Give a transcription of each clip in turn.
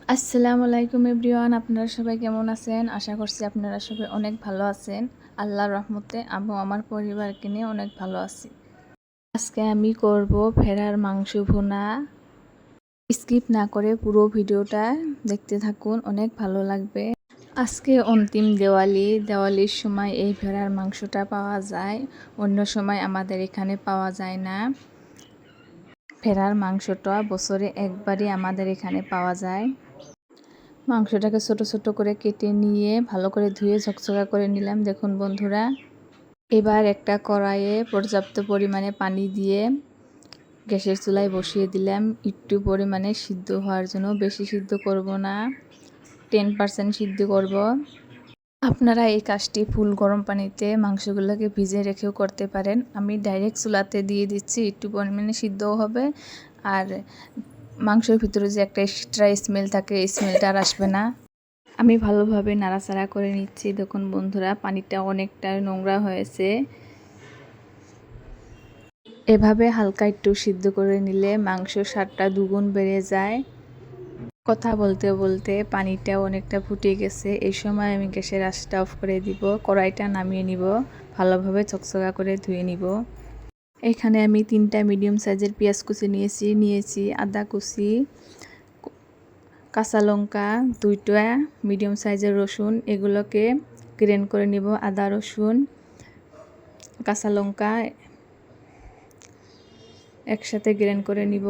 আসসালামু আলাইকুম এভরিওয়ান, আপনারা সবাই কেমন আছেন? আশা করছি আপনারা সবাই অনেক ভালো আছেন। আল্লাহর রহমতে আমি আমার পরিবারকে নিয়ে অনেক ভালো আছি। আজকে আমি করব ভেড়ার মাংস ভুনা। স্কিপ না করে পুরো ভিডিওটা দেখতে থাকুন, অনেক ভালো লাগবে। আজকে অন্তিম দেওয়ালির সময় এই ভেড়ার মাংসটা পাওয়া যায়, অন্য সময় আমাদের এখানে পাওয়া যায় না। ভেড়ার মাংসটা বছরে একবারই আমাদের এখানে পাওয়া যায়। মাংসটাকে ছোট ছোট করে কেটে নিয়ে ভালো করে ধুয়ে ঝকঝকা করে নিলাম। দেখুন বন্ধুরা, এবার একটা কড়াইয়ে পর্যাপ্ত পরিমাণে পানি দিয়ে গ্যাসের চুলায় বসিয়ে দিলাম একটু পরিমাণে সিদ্ধ হওয়ার জন্য। বেশি সিদ্ধ করব না, 10% সিদ্ধ করব। আপনারা এই কাজটি ফুল গরম পানিতে মাংসগুলোকে ভিজে রেখেও করতে পারেন। আমি ডাইরেক্ট চুলাতে দিয়ে দিচ্ছি, একটু পরিমাণে সিদ্ধও হবে আর মাংসের ভিতরে যে একটা এক্সট্রা স্মেল থাকে, এই স্মেলটা আর আসবে না। আমি ভালোভাবে নাড়াচাড়া করে নিচ্ছি। দেখুন বন্ধুরা, পানিটা অনেকটা নোংরা হয়েছে। এভাবে হালকা একটু সিদ্ধ করে নিলে মাংসের স্বাদটা দুগুণ বেড়ে যায়। কথা বলতে বলতে পানিটা অনেকটা ফুটে গেছে। এই সময় আমি গ্যাসের আঁচটা অফ করে দিব, কড়াইটা নামিয়ে নিব, ভালোভাবে চকচকা করে ধুয়ে নিব। এখানে আমি 3টা মিডিয়াম সাইজের পেঁয়াজ কুচি নিয়েছি আদা কুচি, কাঁচা লঙ্কা 2টা, মিডিয়াম সাইজের রসুন, এগুলোকে গ্রেন্ড করে নিব। আদা রসুন কাঁচা লঙ্কা একসাথে গ্রেন্ড করে নিব।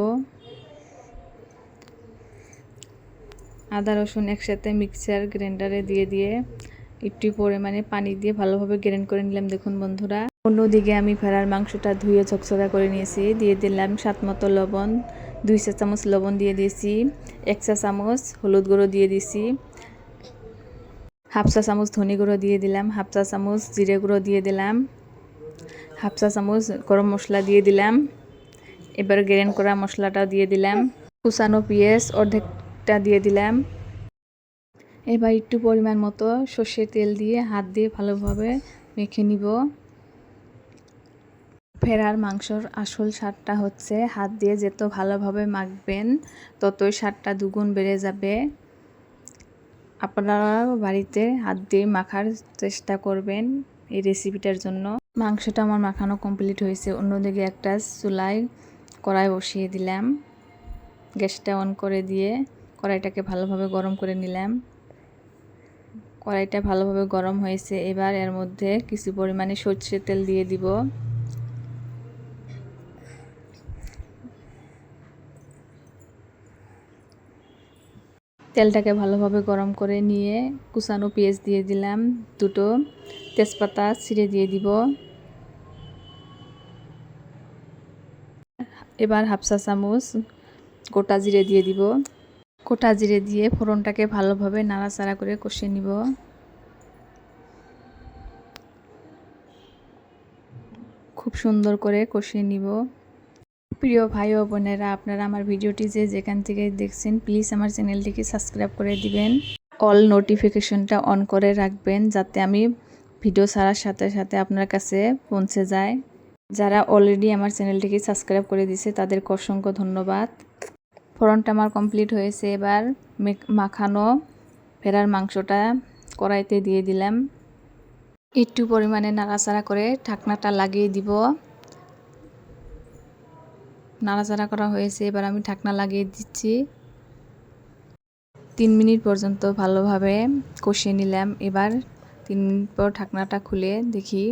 আদা রসুন একসাথে মিক্সার গ্রাইন্ডারে দিয়ে একটু পরিমাণে পানি দিয়ে ভালোভাবে গ্রেন্ড করে নিলাম। দেখুন বন্ধুরা, অন্যদিকে আমি ভেড়ার মাংসটা ধুয়ে ঝকঝকা করে নিয়েছি। দিয়ে দিলাম স্বাদমতো লবণ, 2 চা চামচ লবণ দিয়ে দিয়েছি, 1 চা চামচ হলুদ গুঁড়ো দিয়ে দিয়েছি, 1/2 চা চামচ ধনে গুঁড়ো দিয়ে দিলাম, 1/2 চা চামচ জিরে গুঁড়ো দিয়ে দিলাম, 1/2 চা চামচ গরম মশলা দিয়ে দিলাম। এবার গ্রেন্ড করা মশলাটা দিয়ে দিলাম, কুচানো পেঁয়াজ অর্ধেকটা দিয়ে দিলাম। এবার একটু পরিমাণ মতো সর্ষের তেল দিয়ে হাত দিয়ে ভালোভাবে মেখে নিব। ভেড়ার মাংসর আসল স্বাদটা হচ্ছে হাত দিয়ে যত ভালোভাবে মাখবেন ততই স্বাদটা দুগুণ বেড়ে যাবে। আপনারা বাড়িতে হাত দিয়ে মাখার চেষ্টা করবেন এই রেসিপিটার জন্য। মাংসটা আমার মাখানো কমপ্লিট হয়েছে। অন্যদিকে একটা চুলায় কড়াই বসিয়ে দিলাম, গ্যাসটা অন করে দিয়ে কড়াইটাকে ভালোভাবে গরম করে নিলাম। কড়াইটা ভালোভাবে গরম হয়েছে। এবার এর মধ্যে কিছু পরিমাণে সরষের তেল দিয়ে দিব। তেলটাকে ভালোভাবে গরম করে নিয়ে কুচানো পেঁয়াজ দিয়ে দিলাম, 2টো তেজপাতা ছিঁড়ে দিয়ে দিব। এবার 1/2 চা চামচ গোটা জিরে দিয়ে দিব। গোটা জিরে দিয়ে ফোড়নটাকে ভালোভাবে নাড়াচাড়া করে কষিয়ে নিব। খুব সুন্দর করে কষিয়ে নিব। প্রিয় ভাই ও বোনেরা, আপনারা আমার ভিডিওটি যেখান থেকে দেখছেন প্লিজ আমার চ্যানেলটিকে সাবস্ক্রাইব করে দিবেন, অল নোটিফিকেশনটা অন করে রাখবেন যাতে আমি ভিডিও ছাড়ার সাথে সাথে আপনার কাছে পৌঁছে যায়। যারা অলরেডি আমার চ্যানেলটিকে সাবস্ক্রাইব করে দিয়েছে তাদেরকে অসংখ্য ধন্যবাদ। ফোড়নটা আমার কমপ্লিট হয়েছে। এবার মাখানো ভেড়ার মাংসটা কড়াইতে দিয়ে দিলাম, একটু পরিমাণে নাড়াচাড়া করে ঢাকনাটা লাগিয়ে দিব। নাড়াচাড়া করা হয়েছে, এবার আমি ঢাকনা লাগিয়ে দিচ্ছি। 3 মিনিট পর্যন্ত ভালোভাবে কষিয়ে নিলাম। এবার 3 মিনিট পর ঢাকনাটা খুলে দেখি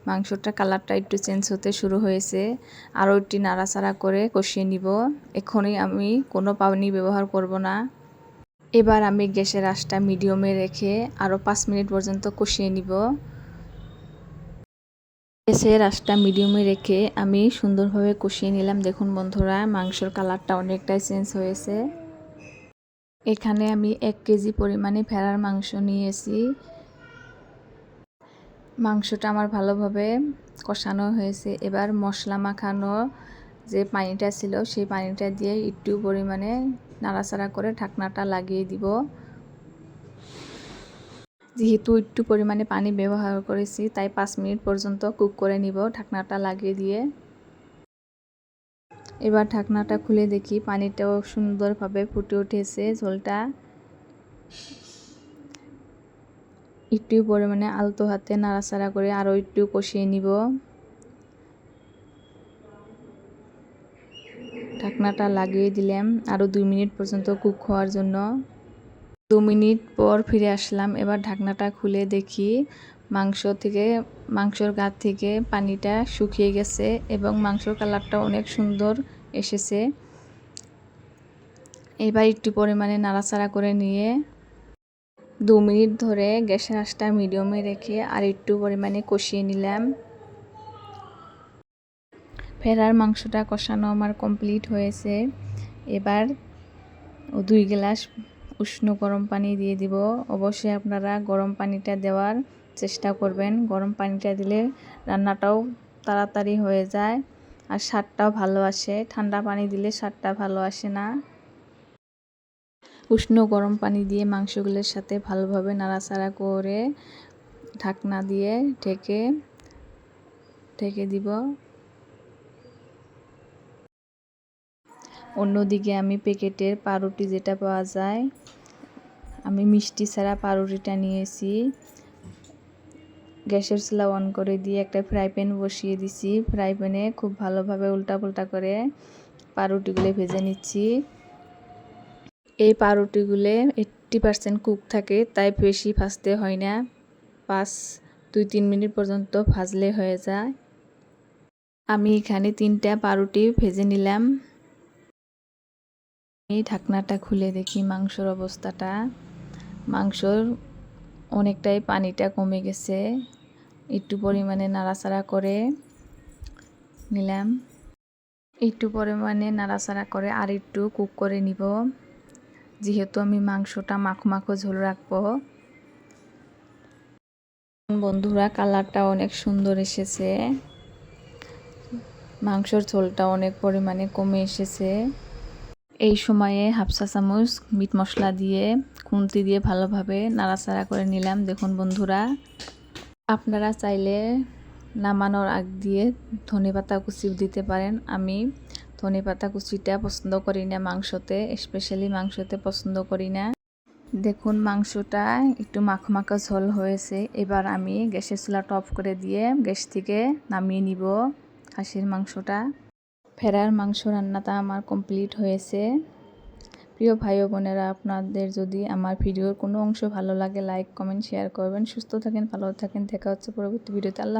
মাংসটা কালারটা একটু চেঞ্জ হতে শুরু হয়েছে। আরও একটু নাড়াচাড়া করে কষিয়ে নিব। এখনই আমি কোনো পানি ব্যবহার করব না। এবার আমি গ্যাসের আঁচটা মিডিয়ামে রেখে আরও 5 মিনিট পর্যন্ত কষিয়ে নিব। গ্যাসের আঁচটা মিডিয়ামে রেখে আমি সুন্দরভাবে কষিয়ে নিলাম। দেখুন বন্ধুরা, মাংসর কালারটা অনেকটাই চেঞ্জ হয়েছে। এখানে আমি 1 কেজি পরিমাণে ভেড়ার মাংস নিয়েছি। মাংসটা আমার ভালোভাবে কষানো হয়েছে। এবার মশলা মাখানো যে পানিটা ছিল সেই পানিটা দিয়ে একটু পরিমাণে নাড়াচাড়া করে ঢাকনাটা লাগিয়ে দিব। যেহেতু একটু পরিমাণে পানি ব্যবহার করেছি তাই 5 মিনিট পর্যন্ত কুক করে নিব ঢাকনাটা লাগিয়ে দিয়ে। এবার ঢাকনাটা খুলে দেখি পানিটাও সুন্দরভাবে ফুটে উঠেছে, ঝোলটা একটু পরিমাণে আলতো হাতে নাড়াচাড়া করে আরও একটু কষিয়ে নিব। ঢাকনাটা লাগিয়ে দিলাম আরও 2 মিনিট পর্যন্ত কুক হওয়ার জন্য। 2 মিনিট পর ফিরে আসলাম। এবার ঢাকনাটা খুলে দেখি মাংসর গা থেকে পানিটা শুকিয়ে গেছে এবং মাংসর কালারটা অনেক সুন্দর এসেছে। এবার একটু পরিমাণে নাড়াচাড়া করে নিয়ে 2 মিনিট ধরে গ্যাসের আঁচটা মিডিয়ামে রেখে আর একটু পরিমাণে কষিয়ে নিলাম। ভেড়ার মাংসটা কষানো আমার কমপ্লিট হয়েছে। এবার 2 গ্লাস উষ্ণ গরম পানি দিয়ে দিব। অবশ্যই আপনারা গরম পানিটা দেওয়ার চেষ্টা করবেন। গরম পানিটা দিলে রান্নাটাও তাড়াতাড়ি হয়ে যায় আর স্বাদটাও ভালো আসে। ঠান্ডা পানি দিলে স্বাদটা ভালো আসে না। উষ্ণ গরম পানি দিয়ে মাংসগুলোর সাথে ভালোভাবে নাড়াচাড়া করে ঢাকনা দিয়ে ঢেকে দিব। অন্যদিকে আমি প্যাকেটের পাউরুটি যেটা পাওয়া যায়, আমি মিষ্টি ছাড়া পাউরুটিটা নিয়েছি। গ্যাসের চুলা অন করে দিয়ে একটা ফ্রাই প্যান বসিয়ে দিছি। ফ্রাই প্যানে খুব ভালোভাবে উল্টাপাল্টা করে পাউরুটিগুলো ভেজে নিচ্ছি। এই পাউরুটিগুলো 80% কুক থাকে, তাই বেশি ভাজতে হয় না। 2-3 মিনিট পর্যন্ত ভাজলে হয়ে যায়। আমি এখানে 3টা পাউরুটি ভেজে নিলাম। এই ঢাকনাটা খুলে দেখি মাংসর অবস্থাটা। মাংসর অনেকটাই পানিটা কমে গেছে। একটু পরিমাণে নাড়াচাড়া করে নিলাম। একটু পরিমাণে নাড়াচাড়া করে আর একটু কুক করে নিব, যেহেতু আমি মাংসটা মাখো মাখো ঝোল রাখবো। বন্ধুরা, কালারটা অনেক সুন্দর এসেছে। মাংসর ঝোলটা অনেক পরিমাণে কমে এসেছে। এই সময়ে 1/2 চা চামচ মিট মশলা দিয়ে খুন্তি দিয়ে ভালোভাবে নাড়াচাড়া করে নিলাম। দেখুন বন্ধুরা, আপনারা চাইলে নামানোর আগ দিয়ে ধনেপাতা কুচিও দিতে পারেন। আমি ধনেপাতা কুচিটা পছন্দ করি না মাংসতে, স্পেশালি মাংসতে পছন্দ করি না। দেখুন মাংসটা একটু মাখো মাখো ঝোল হয়েছে। এবার আমি গ্যাসের চুলাটা অফ করে দিয়ে গ্যাস থেকে নামিয়ে নিব খাসির মাংসটা। ভেড়ার মাংস রান্নাটা আমার কমপ্লিট হয়েছে। প্রিয় ভাই ও বোনেরা, আপনাদের যদি আমার ভিডিওর কোনো অংশ ভালো লাগে লাইক কমেন্ট শেয়ার করবেন। সুস্থ থাকেন, ভালো থাকেন। দেখা হচ্ছে পরবর্তী ভিডিওতে। আল্লাহ।